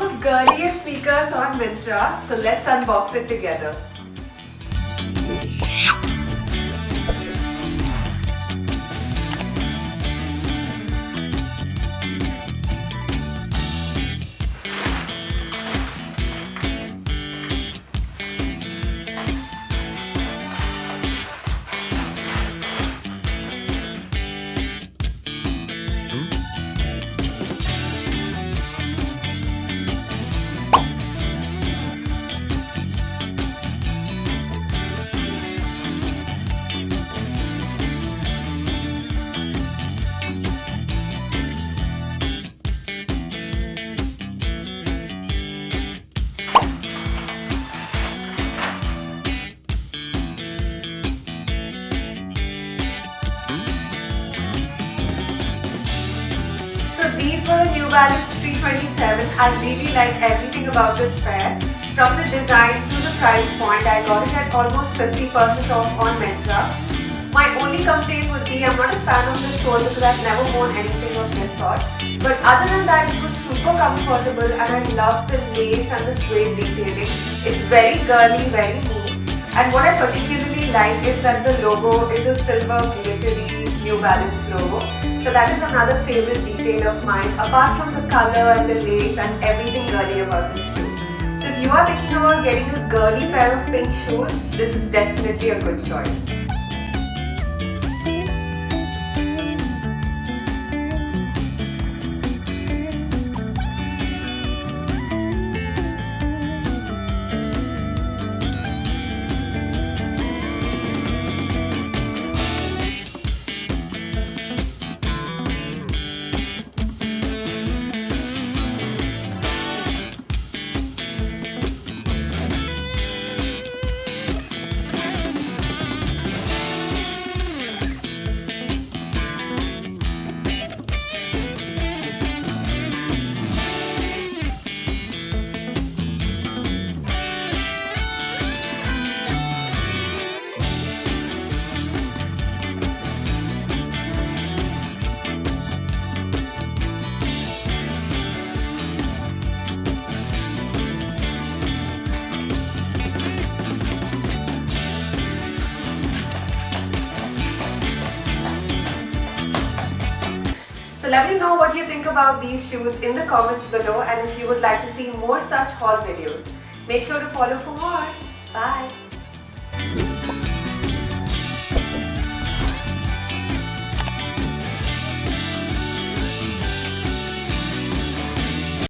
the girliest sneakers on Myntra, so let's unbox it together. So these were the New Balance 327. I really like everything about this pair. From the design to the price point, I got it at almost 50% off on Myntra. My only complaint would be I'm not a fan of this sole because I've never worn anything of this sort. But other than that, it was super comfortable and I love the lace and the suede detailing. It's very girly, very neat. And what I particularly like is that the logo is a silver glittery New Balance logo. So that is another favorite detail of mine, apart from the color and the lace and everything girly about this shoe. So if you are thinking about getting a girly pair of pink shoes, this is definitely a good choice. So let me know what you think about these shoes in the comments below, and if you would like to see more such haul videos. Make sure to follow for more. Bye!